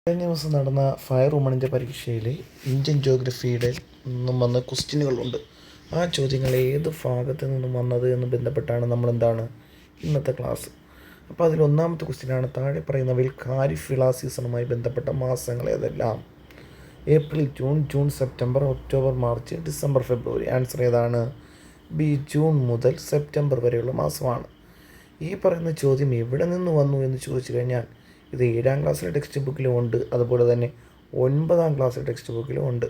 കഴിഞ്ഞ ദിവസം നടന്ന ഫയർ വുമണിൻ്റെ പരീക്ഷയിൽ ഇന്ത്യൻ ജോഗ്രഫിയുടെ നിന്നും വന്ന ക്വസ്റ്റ്യനുകളുണ്ട്. ആ ചോദ്യങ്ങൾ ഏത് ഭാഗത്ത് നിന്നും വന്നത് എന്ന് ബന്ധപ്പെട്ടാണ് നമ്മളെന്താണ് ഇന്നത്തെ ക്ലാസ്. അപ്പോൾ അതിൽ ഒന്നാമത്തെ ക്വസ്റ്റ്യനാണ് താഴെ പറയുന്നവയിൽ ഖാരിഫ് വിള സീസണുമായി ബന്ധപ്പെട്ട മാസങ്ങൾ ഏതെല്ലാം? April, June, September, October, March, December, February. Answer ഏതാണ്? ബി, ജൂൺ മുതൽ സെപ്റ്റംബർ വരെയുള്ള മാസമാണ്. ഈ പറയുന്ന ചോദ്യം എവിടെ നിന്ന് വന്നു എന്ന് ചോദിച്ചു കഴിഞ്ഞാൽ ഇത് 7ാം ക്ലാസ്സിലെ ടെക്സ്റ്റ് ബുക്കിലും ഉണ്ട്, അതുപോലെ തന്നെ 9ാം ക്ലാസ്സിലെ ടെക്സ്റ്റ് ബുക്കിലും ഉണ്ട്.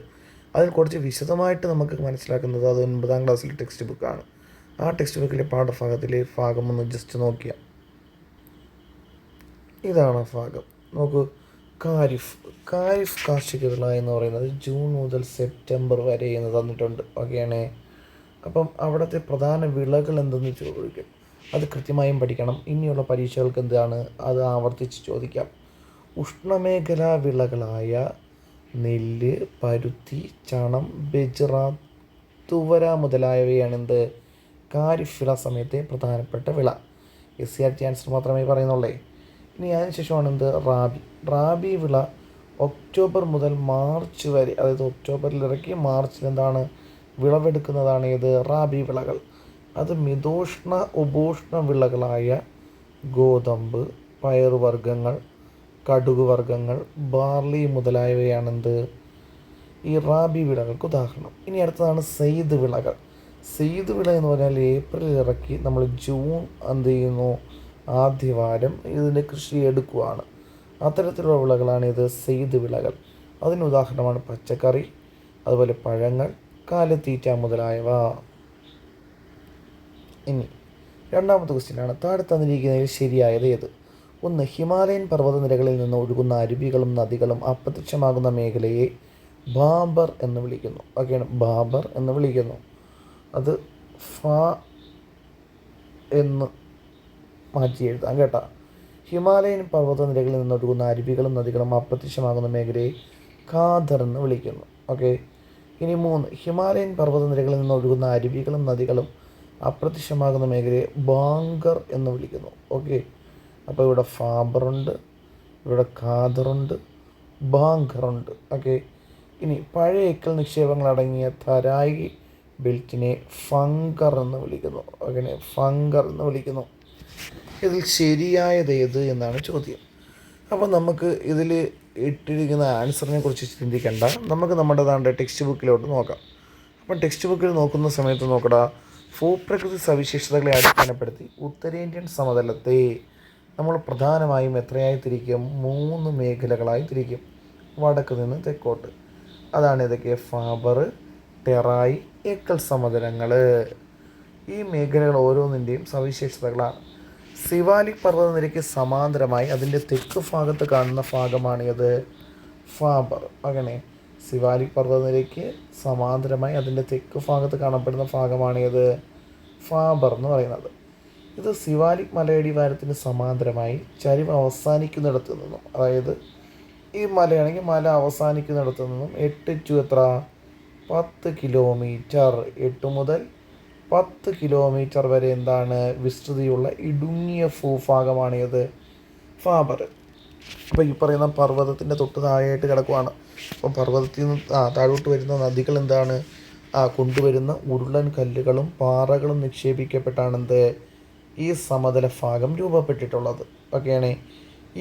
അതിൽ കുറച്ച് വിശദമായിട്ട് നമുക്ക് മനസ്സിലാക്കുന്നത് അത് 9ാം ക്ലാസ്സിലെ ടെക്സ്റ്റ് ബുക്കാണ്. ആ ടെക്സ്റ്റ് ബുക്കിലെ പാഠഭാഗത്തിലെ ഭാഗം ഒന്ന് ജസ്റ്റ് നോക്കിയാൽ ഇതാണ് ഭാഗം. നോക്കൂ, ഖാരിഫ് കാർഷിക വിള എന്ന് പറയുന്നത് ജൂൺ മുതൽ സെപ്റ്റംബർ വരെ എന്ന് തന്നിട്ടുണ്ട്. ഓക്കെയാണേ. അപ്പം അവിടുത്തെ പ്രധാന വിളകൾ എന്തെന്ന് ചോദിക്കും, അത് കൃത്യമായും പഠിക്കണം. ഇനിയുള്ള പരീക്ഷകൾക്ക് എന്താണ് അത് ആവർത്തിച്ച് ചോദിക്കാം. ഉഷ്ണമേഖലാ വിളകളായ നെല്ല്, പരുത്തി, ചണം, ബജ്റ, തുവര മുതലായവയാണ് എന്ത് ഖാരിഫ് വിള സമയത്തെ പ്രധാനപ്പെട്ട വിള. SCRT ആൻസർ മാത്രമേ പറയുന്നുള്ളേ. ഇനി അതിനുശേഷമാണ് എന്ത് റാബി വിള ഒക്ടോബർ മുതൽ മാർച്ച് വരെ, അതായത് ഒക്ടോബറിൽ ഇറക്കി മാർച്ചിൽ എന്താണ് വിളവെടുക്കുന്നതാണ് ഏത് റാബി വിളകൾ. അത് മിതോഷ്ണ ഉപോഷ്ണ വിളകളായ ഗോതമ്പ്, പയറുവർഗ്ഗങ്ങൾ, കടുക് വർഗ്ഗങ്ങൾ, ബാർലി മുതലായവയാണെന്ത് ഈ റാബി വിളകൾക്ക് ഉദാഹരണം. ഇനി അടുത്തതാണ് സെയ്ദ് വിളകൾ. സെയ്ദ് വിള എന്ന് പറഞ്ഞാൽ ഏപ്രിൽ ഇറക്കി നമ്മൾ ജൂൺ എന്ത് ചെയ്യുന്നു ആദ്യവാരം ഇതിൻ്റെ കൃഷി എടുക്കുകയാണ്. അത്തരത്തിലുള്ള വിളകളാണ് ഇത് സെയ്ദ് വിളകൾ. അതിന് ഉദാഹരണമാണ് പച്ചക്കറി, അതുപോലെ പഴങ്ങൾ, കാലിത്തീറ്റ മുതലായവ. ഇനി രണ്ടാമത്തെ ക്വസ്റ്റ്യനാണ് താഴെ തന്നിരിക്കുന്നതിൽ ശരിയായത് ഏത്? 1. ഹിമാലയൻ പർവ്വതനിരകളിൽ നിന്ന് ഒഴുകുന്ന അരുവികളും നദികളും അപ്രത്യക്ഷമാകുന്ന മേഖലയെ ബാബർ എന്ന് വിളിക്കുന്നു. ഓക്കെയാണ്, ബാബർ എന്ന് വിളിക്കുന്നു. അത് ഫ എന്ന് മാറ്റി എഴുതാം കേട്ടോ. ഹിമാലയൻ പർവ്വതനിരകളിൽ നിന്ന് ഒഴുകുന്ന അരുവികളും നദികളും അപ്രത്യക്ഷമാകുന്ന മേഖലയെ ഖാദർ എന്ന് വിളിക്കുന്നു. ഓക്കെ. ഇനി 3. ഹിമാലയൻ പർവ്വതനിരകളിൽ നിന്ന് ഒഴുകുന്ന അരുവികളും നദികളും അപ്രത്യക്ഷമാകുന്ന മേഖലയെ ബാങ്കർ എന്ന് വിളിക്കുന്നു. ഓക്കെ. അപ്പോൾ ഇവിടെ ഫാബറുണ്ട്, ഇവിടെ ഖാദറുണ്ട്, ബാങ്കറുണ്ട്. ഓക്കെ. ഇനി പഴയ എക്കൽ നിക്ഷേപങ്ങൾ അടങ്ങിയ തരായി ബെൽറ്റിനെ ഫംഗർ എന്ന് വിളിക്കുന്നു. അങ്ങനെ ഫംഗർ എന്ന് വിളിക്കുന്നു. ഇതിൽ ശരിയായത് ഏത് എന്നാണ് ചോദ്യം. അപ്പോൾ നമുക്ക് ഇതിൽ ഇട്ടിരിക്കുന്ന ആൻസറിനെ കുറിച്ച് ചിന്തിക്കേണ്ട, നമുക്ക് നമ്മുടേതാണ്ട് ടെക്സ്റ്റ് ബുക്കിലോട്ട് നോക്കാം. അപ്പം ടെക്സ്റ്റ് ബുക്കിൽ നോക്കുന്ന സമയത്ത് നോക്കടാ, ഭൂപ്രകൃതി സവിശേഷതകളെ അടിസ്ഥാനപ്പെടുത്തി ഉത്തരേന്ത്യൻ സമതലത്തെ നമ്മൾ പ്രധാനമായും എത്രയായി തിരിക്കും? 3 മേഖലകളായി തിരിക്കും, വടക്ക് നിന്ന് തെക്കോട്ട്. അതാണ് ഇതൊക്കെ ഫാബർ, ടെറായി, എക്കൽ സമതലങ്ങൾ. ഈ മേഖലകൾ ഓരോന്നിൻ്റെയും സവിശേഷതകളാണ്. സിവാലിക് പർവ്വതനിരയ്ക്ക് സമാന്തരമായി അതിൻ്റെ തെക്ക് ഭാഗത്ത് കാണുന്ന ഭാഗമാണിത് ഫാബർ. അങ്ങനെ സിവാലിക് പർവ്വതനിരയ്ക്ക് സമാന്തരമായി അതിൻ്റെ തെക്ക് ഭാഗത്ത് കാണപ്പെടുന്ന ഭാഗമാണിത് ഫാബർ എന്ന് പറയുന്നത്. ഇത് സിവാലിക് മലയടിവാരത്തിന് സമാന്തരമായി ചരിവ് അവസാനിക്കുന്നിടത്ത് നിന്നും, അതായത് ഈ മലയാണെങ്കിൽ മല അവസാനിക്കുന്നിടത്ത് നിന്നും 8 to 10 കിലോമീറ്റർ, 8 മുതൽ 10 കിലോമീറ്റർ വരെ എന്താണ് വിസ്തൃതിയുള്ള ഇടുങ്ങിയ ഭൂഭാഗമാണ് ഇത് ഫാബർ. അപ്പോൾ ഈ പറയുന്ന പർവ്വതത്തിൻ്റെ തൊട്ട് താഴെയായിട്ട് കിടക്കുവാണ്. അപ്പോൾ പർവ്വതത്തിൽ നിന്ന് താഴോട്ട് വരുന്ന നദികൾ എന്താണ് കൊണ്ടുവരുന്ന ഉരുളൻ കല്ലുകളും പാറകളും നിക്ഷേപിക്കപ്പെട്ടാണ് എന്ത് ഈ സമതല ഭാഗം രൂപപ്പെട്ടിട്ടുള്ളത്. ഓക്കെയാണ്.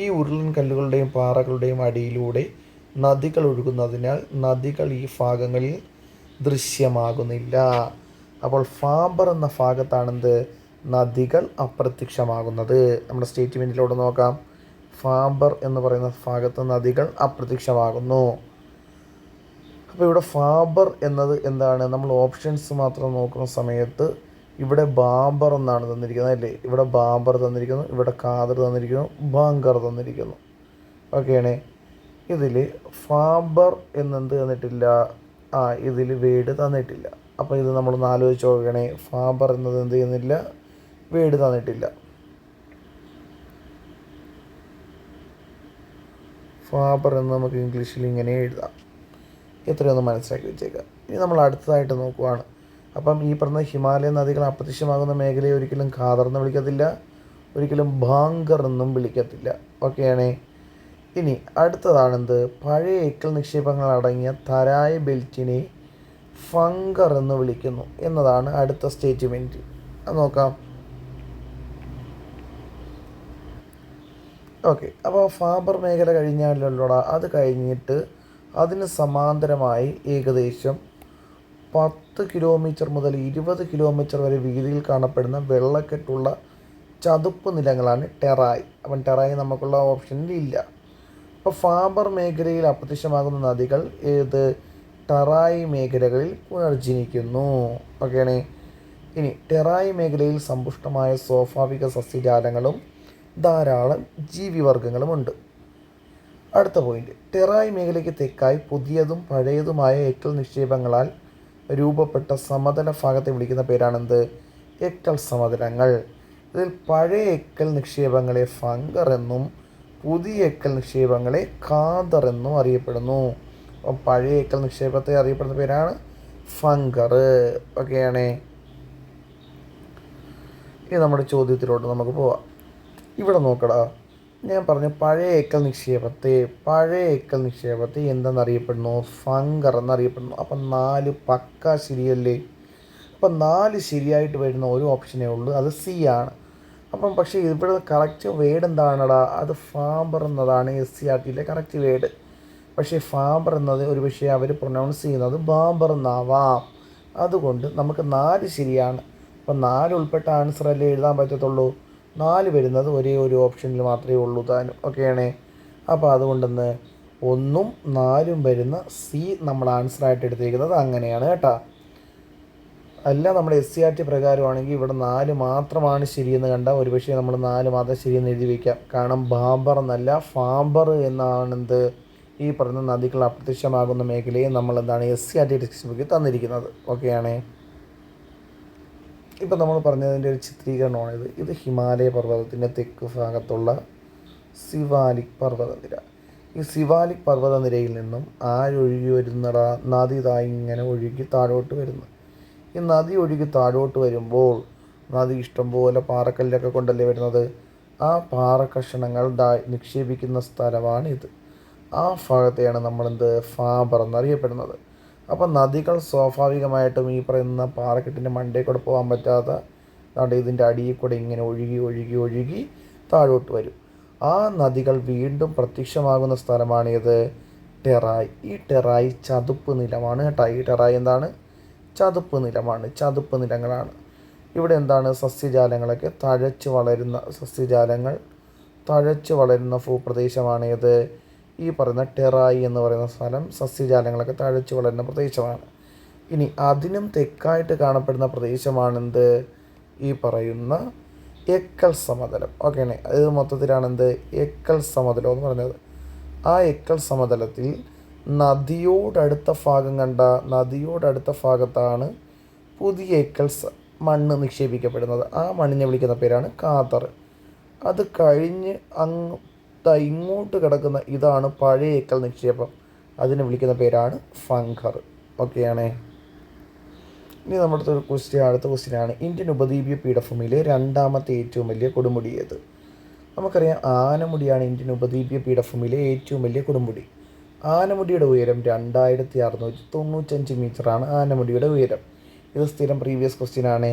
ഈ ഉരുളൻ കല്ലുകളുടെയും പാറകളുടെയും അടിയിലൂടെ നദികൾ ഒഴുകുന്നതിനാൽ നദികൾ ഈ ഭാഗങ്ങളിൽ ദൃശ്യമാകുന്നില്ല. അപ്പോൾ ഫാബർ എന്ന ഭാഗത്താണെന്ത് നദികൾ അപ്രത്യക്ഷമാകുന്നത്. നമ്മുടെ സ്റ്റേറ്റ്മെൻറ്റിലൂടെ നോക്കാം. ഫാബർ എന്ന് പറയുന്ന ഭാഗത്ത് നദികൾ അപ്രത്യക്ഷമാകുന്നു. അപ്പോൾ ഇവിടെ ഫാബർ എന്നത് എന്താണ്? നമ്മൾ ഓപ്ഷൻസ് മാത്രം നോക്കുന്ന സമയത്ത് ഇവിടെ ബാബർ എന്നാണ് തന്നിരിക്കുന്നത് അല്ലേ? ഇവിടെ ബാബർ തന്നിരിക്കുന്നു, ഇവിടെ ഖാദർ തന്നിരിക്കുന്നു, ബാങ്കർ തന്നിരിക്കുന്നു. ഓക്കെയാണേ. ഇതിൽ ഫാബർ എന്നെന്ത് തന്നിട്ടില്ല, ഇതിൽ വേഡ് തന്നിട്ടില്ല. അപ്പോൾ ഇത് നമ്മളൊന്ന് ആലോചിച്ച് നോക്കണേ. ഫാബർ എന്നത് എന്ത് ചെയ്യുന്നില്ല, വേഡ് തന്നിട്ടില്ല. ഫാബർ എന്ന് നമുക്ക് ഇംഗ്ലീഷിൽ ഇങ്ങനെ എഴുതാം. എത്രയൊന്ന് മനസ്സിലാക്കി വെച്ചേക്കാം. ഇനി നമ്മൾ അടുത്തതായിട്ട് നോക്കുവാണ്. അപ്പം ഈ പറഞ്ഞ ഹിമാലയൻ നദികൾ അപ്രത്യക്ഷമാകുന്ന മേഖലയെ ഒരിക്കലും ഖാദർ എന്ന് വിളിക്കത്തില്ല, ഒരിക്കലും ബാങ്കർ എന്നും വിളിക്കത്തില്ല. ഓക്കെയാണേ. ഇനി അടുത്തതാണെന്ത്, പഴയ എക്കൽ നിക്ഷേപങ്ങൾ അടങ്ങിയ തരായ് ബെൽറ്റിനെ ഫംഗർ എന്ന് വിളിക്കുന്നു എന്നതാണ് അടുത്ത സ്റ്റേറ്റ്മെൻറ്റ്. അത് നോക്കാം. ഓക്കെ, അപ്പോൾ ഫാബർ മേഖല കഴിഞ്ഞാലുള്ളടാ, അത് കഴിഞ്ഞിട്ട് അതിന് സമാന്തരമായി ഏകദേശം 10 കിലോമീറ്റർ മുതൽ 20 കിലോമീറ്റർ വരെ വീതിയിൽ കാണപ്പെടുന്ന വെള്ളക്കെട്ടുള്ള ചതുപ്പ് നിലങ്ങളാണ് ടെറായ്. അപ്പം ടെറായ് നമുക്കുള്ള ഓപ്ഷനിൽ ഇല്ല. അപ്പോൾ ഫാബർ മേഖലയിൽ അപ്രത്യക്ഷമാകുന്ന നദികൾ ഏത് ടെറായ് മേഖലകളിൽ പുനർജനിക്കുന്നു. ഓക്കെയാണേ. ഇനി ടെറായ് മേഖലയിൽ സമ്പുഷ്ടമായ സ്വാഭാവിക സസ്യജാലങ്ങളും ധാരാളം ജീവിവർഗങ്ങളുമുണ്ട്. അടുത്ത പോയിന്റ്, ടെറായ് മേഖലയ്ക്ക് തെക്കായി പുതിയതും പഴയതുമായ എക്കൽ നിക്ഷേപങ്ങളാൽ രൂപപ്പെട്ട സമതല ഭാഗത്തെ വിളിക്കുന്ന പേരാണെന്ത്, എക്കൽ സമതലങ്ങൾ. ഇതിൽ പഴയ എക്കൽ നിക്ഷേപങ്ങളെ ഫംഗർ എന്നും പുതിയ എക്കൽ നിക്ഷേപങ്ങളെ ഖാദർ എന്നും അറിയപ്പെടുന്നു. അപ്പം പഴയ എക്കൽ നിക്ഷേപത്തെ അറിയപ്പെടുന്ന പേരാണ് ഫംഗർ. ഒക്കെയാണേ. ഇനി നമ്മുടെ ചോദ്യത്തിലോട്ട് നമുക്ക് പോവാം. ഇവിടെ നോക്കടാ, ഞാൻ പറഞ്ഞു പഴയ എക്കൽ നിക്ഷേപത്തെ എന്തെന്നറിയപ്പെടുന്നു, ഫംഗർ എന്നറിയപ്പെടുന്നു. അപ്പം 4 പക്ക ശരിയല്ലേ? അപ്പം 4 ശരിയായിട്ട് വരുന്ന ഒരു ഓപ്ഷനേ ഉള്ളൂ, അത് സി ആണ്. അപ്പം പക്ഷേ ഇവിടെ കറക്റ്റ് വേർഡ് എന്താണടാ, അത് ഫാബർ എന്നതാണ് SCERTയിലെ കറക്റ്റ് വേർഡ്. പക്ഷേ ഫാബർ എന്നത് ഒരു പക്ഷേ അവർ പ്രൊനൗൺസ് ചെയ്യുന്നത് ബാബർ എന്നാവാം. അതുകൊണ്ട് നമുക്ക് 4 ശരിയാണ്. അപ്പം 4 ഉൾപ്പെട്ട ആൻസർ അല്ലേ എഴുതാൻ പറ്റത്തുള്ളൂ. 4 വരുന്നത് ഒരേ ഒരു ഓപ്ഷനിൽ മാത്രമേ ഉള്ളൂ താനും. ഓക്കെയാണേ. അപ്പോൾ അതുകൊണ്ടെന്ന് 1ഉം 4ഉം വരുന്ന സി നമ്മൾ ആൻസറായിട്ട് എടുത്തിരിക്കുന്നത് അങ്ങനെയാണ് കേട്ടോ. അല്ല നമ്മുടെ SCERT പ്രകാരമാണെങ്കിൽ ഇവിടെ 4 മാത്രമാണ് ശരിയെന്ന് കണ്ട ഒരു പക്ഷേ നമ്മൾ 4 മാത്രം ശരിയെന്ന് എഴുതി വയ്ക്കാം. കാരണം ബാബർ എന്നല്ല ഫാബർ എന്നാണെന്ത് ഈ പറഞ്ഞ നദികൾ അപ്രത്യക്ഷമാകുന്ന മേഖലയെ നമ്മൾ എന്താണ് SCERT ടെക്സ്റ്റ് ബുക്കിൽ തന്നിരിക്കുന്നത്. ഓക്കെയാണേ. ഇപ്പം നമ്മൾ പറഞ്ഞതിൻ്റെ ഒരു ചിത്രീകരണമാണിത്. ഇത് ഹിമാലയ പർവ്വതത്തിൻ്റെ തെക്ക് ഭാഗത്തുള്ള സിവാലിക് പർവ്വതനിര. ഈ സിവാലിക് പർവ്വതനിരയിൽ നിന്നും ആരൊഴുകി വരുന്നടാ, നദി ഇങ്ങനെ ഒഴുകി താഴോട്ട് വരുന്നു. ഈ നദി ഒഴുകി താഴോട്ട് വരുമ്പോൾ നദി ഇഷ്ടംപോലെ പാറക്കല്ലൊക്കെ കൊണ്ടല്ലേ വരുന്നത്. ആ പാറക്കഷണങ്ങൾ നിക്ഷേപിക്കുന്ന സ്ഥലമാണിത്. ആ ഭാഗത്തെയാണ് നമ്മളെന്ത് ഫാബർ എന്നറിയപ്പെടുന്നത്. അപ്പം നദികൾ സ്വാഭാവികമായിട്ടും ഈ പറയുന്ന പാറക്കെട്ടിൻ്റെ മണ്ടയിൽ കൂടെ പോകാൻ പറ്റാത്ത ഇതിൻ്റെ അടിയിൽ കൂടെ ഇങ്ങനെ ഒഴുകി താഴോട്ട് വരും. ആ നദികൾ വീണ്ടും പ്രത്യക്ഷമാകുന്ന സ്ഥലമാണിത് ടെറായ്. ഈ ടെറായ് ചതുപ്പ് നിലമാണ് കേട്ടോ. ഈ ടെറായ് എന്താണ്, ചതുപ്പ് നിലമാണ്, ചതുപ്പ് നിലങ്ങളാണ്. ഇവിടെ എന്താണ് സസ്യജാലങ്ങളൊക്കെ തഴച്ച് വളരുന്ന ഭൂപ്രദേശമാണേത് ഈ പറയുന്ന ടെറായ് എന്ന് പറയുന്ന സ്ഥലം. സസ്യജാലങ്ങളൊക്കെ തഴച്ച് വളരുന്ന പ്രദേശമാണ്. ഇനി അതിനും തെക്കായിട്ട് കാണപ്പെടുന്ന പ്രദേശമാണെന്ത് ഈ പറയുന്ന എക്കൽ സമതലം. ഓക്കെയാണ്. ഇത് മൊത്തത്തിലാണെന്ത് എക്കൽ സമതലം എന്ന് പറഞ്ഞത്. ആ എക്കൽ സമതലത്തിൽ നദിയോടടുത്ത ഭാഗത്താണ് പുതിയ എക്കൽ മണ്ണ് നിക്ഷേപിക്കപ്പെടുന്നത്. ആ മണ്ണിനെ വിളിക്കുന്ന പേരാണ് ഖാദർ. അത് കഴിഞ്ഞ് ഇങ്ങോട്ട് കിടക്കുന്ന ഇതാണ് പഴയ എക്കൽ നിക്ഷേപം. അതിനെ വിളിക്കുന്ന പേരാണ് ഫംഗർ. ഓക്കെയാണേ. ഇനി നമ്മുടെ അടുത്ത ക്വസ്റ്റ്യനാണ് ഇന്ത്യൻ ഉപദ്വീപീയ പീഠഭൂമിയിലെ രണ്ടാമത്തെ ഏറ്റവും വലിയ കൊടുമുടി ഏത്? നമുക്കറിയാം ആനമുടിയാണ് ഇന്ത്യൻ ഉപദ്വീപീയ പീഠഭൂമിയിലെ ഏറ്റവും വലിയ കൊടുമുടി. ആനമുടിയുടെ ഉയരം 2695 മീറ്ററാണ് ആനമുടിയുടെ ഉയരം. ഇത് സ്ഥിരം പ്രീവിയസ് ക്വസ്റ്റ്യനാണ്.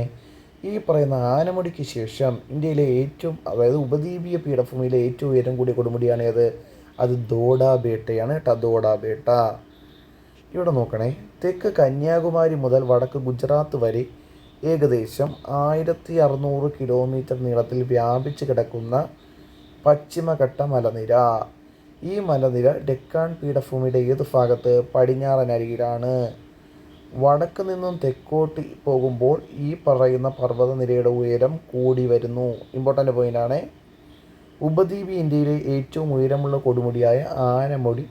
ഈ പറയുന്ന ആനമുടിക്ക് ശേഷം ഇന്ത്യയിലെ അതായത് ഉപദ്വീപീയ പീഠഭൂമിയിലെ ഏറ്റവും ഉയരം കൂടിയ കൊടുമുടിയാണ് അത് ദോഡാബേട്ടയാണ് കേട്ടോ. ദോഡാബേട്ട. ഇവിടെ നോക്കണേ, തെക്ക് കന്യാകുമാരി മുതൽ വടക്ക് ഗുജറാത്ത് വരെ ഏകദേശം 1600 കിലോമീറ്റർ നീളത്തിൽ വ്യാപിച്ച് കിടക്കുന്ന പശ്ചിമഘട്ട മലനിര. ഈ മലനിര ഡെക്കാൻ പീഠഭൂമിയുടെ ഏത് ഭാഗത്ത്? പടിഞ്ഞാറൻ അരികിലാണ്. വടക്ക് നിന്നും തെക്കോട്ട് പോകുമ്പോൾ ഈ പറയുന്ന പർവ്വതനിരയുടെ ഉയരം കൂടി വരുന്നു. ഇമ്പോർട്ടൻ്റ് പോയിൻ്റാണ്. ഉപദ്വീപ് ഇന്ത്യയിലെ ഏറ്റവും ഉയരമുള്ള കൊടുമുടിയായ ആനമുടി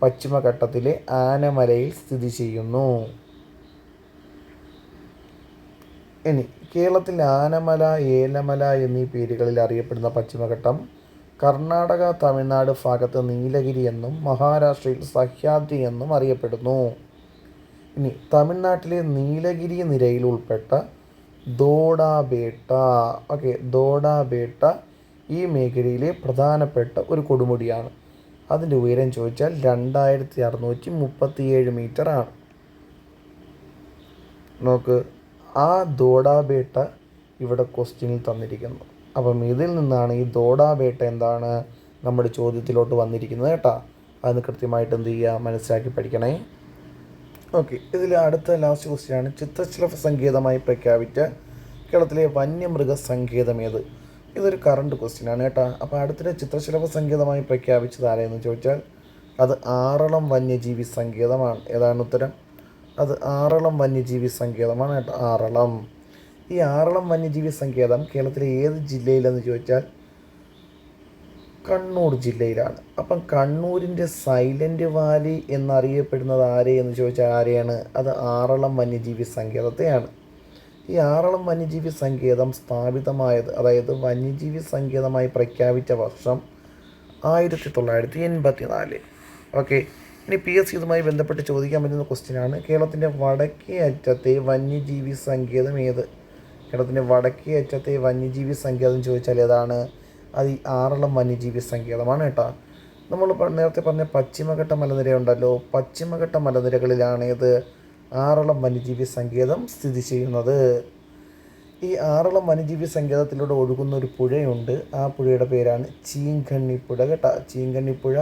പശ്ചിമഘട്ടത്തിലെ ആനമലയിൽ സ്ഥിതി ചെയ്യുന്നു. ഇനി കേരളത്തിൽ ആനമല, ഏലമല എന്നീ പേരുകളിൽ അറിയപ്പെടുന്ന പശ്ചിമഘട്ടം കർണാടക, തമിഴ്നാട് ഭാഗത്ത് നീലഗിരി എന്നും മഹാരാഷ്ട്രയിൽ സഹ്യാദ്രി എന്നും അറിയപ്പെടുന്നു. ഇനി തമിഴ്നാട്ടിലെ നീലഗിരി നിരയിൽ ഉൾപ്പെട്ട ദോഡാബേട്ട. ദോഡാബേട്ട ഈ മേഖലയിലെ പ്രധാനപ്പെട്ട ഒരു കൊടുമുടിയാണ്. അതിൻ്റെ ഉയരം ചോദിച്ചാൽ 2637 മീറ്റർ ആണ്. നോക്ക്, ആ ദോഡാബേട്ട ഇവിടെ ക്വസ്റ്റ്യനിൽ തന്നിരിക്കുന്നു. അപ്പം ഇതിൽ നിന്നാണ് ഈ ദോഡാബേട്ട എന്താണ് നമ്മുടെ ചോദ്യത്തിലോട്ട് വന്നിരിക്കുന്നത് കേട്ടോ. അതിന് കൃത്യമായിട്ട് എന്ത് ചെയ്യുക, മനസ്സിലാക്കി പഠിക്കണേ. ഓക്കെ, ഇതിൽ അടുത്ത ലാസ്റ്റ് ക്വസ്റ്റ്യനാണ്. ചിത്രശലഭ സങ്കേതമായി പ്രഖ്യാപിച്ച കേരളത്തിലെ വന്യമൃഗ സങ്കേതം ഏത്? ഇതൊരു കറണ്ട് ക്വസ്റ്റ്യനാണ് കേട്ടോ. അപ്പോൾ അടുത്തിടെ ചിത്രശലഭ സങ്കേതമായി പ്രഖ്യാപിച്ചത് ആരെയെന്ന് ചോദിച്ചാൽ അത് ആറളം വന്യജീവി സങ്കേതമാണ്. ഏതാണ് ഉത്തരം? അത് ആറളം വന്യജീവി സങ്കേതമാണ് കേട്ടോ. ആറളം. ഈ ആറളം വന്യജീവി സങ്കേതം കേരളത്തിലെ ഏത് ജില്ലയിലെന്ന് ചോദിച്ചാൽ കണ്ണൂർ ജില്ലയിലാണ്. അപ്പം കണ്ണൂരിൻ്റെ സൈലൻറ്റ് വാലി എന്നറിയപ്പെടുന്നത് എന്ന് ചോദിച്ചാൽ ആരെയാണ്? അത് ആറളം വന്യജീവി സങ്കേതത്തെയാണ്. ഈ ആറളം വന്യജീവി സങ്കേതം സ്ഥാപിതമായത്, അതായത് വന്യജീവി സങ്കേതമായി പ്രഖ്യാപിച്ച വർഷം 1984. ഓക്കെ, ഇനി PSC ഇതുമായി ബന്ധപ്പെട്ട് ചോദിക്കാൻ പറ്റുന്ന ക്വസ്റ്റ്യനാണ്. കേരളത്തിൻ്റെ വടക്കേ അറ്റത്തെ വന്യജീവി സങ്കേതം ഏത്? കേരളത്തിൻ്റെ വടക്കേ അറ്റത്തെ വന്യജീവി സങ്കേതം ചോദിച്ചാൽ ഏതാണ്? അത് ഈ ആറളം വന്യജീവി സങ്കേതമാണ് കേട്ടോ. നമ്മൾ നേരത്തെ പറഞ്ഞ പശ്ചിമഘട്ട മലനിര ഉണ്ടല്ലോ, പശ്ചിമഘട്ട മലനിരകളിലാണ് ഇത് ആറളം വന്യജീവി സങ്കേതം സ്ഥിതി ചെയ്യുന്നത്. ഈ ആറളം വന്യജീവി സങ്കേതത്തിലൂടെ ഒഴുകുന്ന ഒരു പുഴയുണ്ട്. ആ പുഴയുടെ പേരാണ് ചീങ്കണ്ണിപ്പുഴ കേട്ടോ. ചീങ്കണ്ണിപ്പുഴ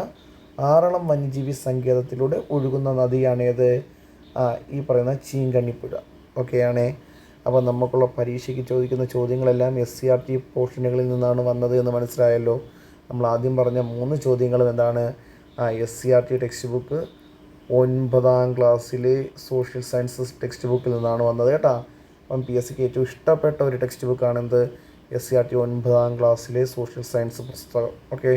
ആറളം വന്യജീവി സങ്കേതത്തിലൂടെ ഒഴുകുന്ന നദിയാണേത്? ഈ പറയുന്ന ചീങ്കണ്ണിപ്പുഴ. ഓക്കെയാണേ. അപ്പോൾ നമുക്കുള്ള പരീക്ഷയ്ക്ക് ചോദിക്കുന്ന ചോദ്യങ്ങളെല്ലാം SCRT പോർഷനുകളിൽ നിന്നാണ് വന്നത് എന്ന് മനസ്സിലായല്ലോ. നമ്മൾ ആദ്യം പറഞ്ഞ 3 ചോദ്യങ്ങളും എന്താണ്? SCRT ടെക്സ്റ്റ് ബുക്ക് 9ാം ക്ലാസ്സിലെ സോഷ്യൽ സയൻസസ് ടെക്സ്റ്റ് ബുക്കിൽ നിന്നാണ് വന്നത് കേട്ടോ. അപ്പം PSCക്ക് ഏറ്റവും ഇഷ്ടപ്പെട്ട ഒരു ടെക്സ്റ്റ് ബുക്കാണെന്ത്? SCRT 9ാം ക്ലാസ്സിലെ സോഷ്യൽ സയൻസ് പുസ്തകം. ഓക്കെ.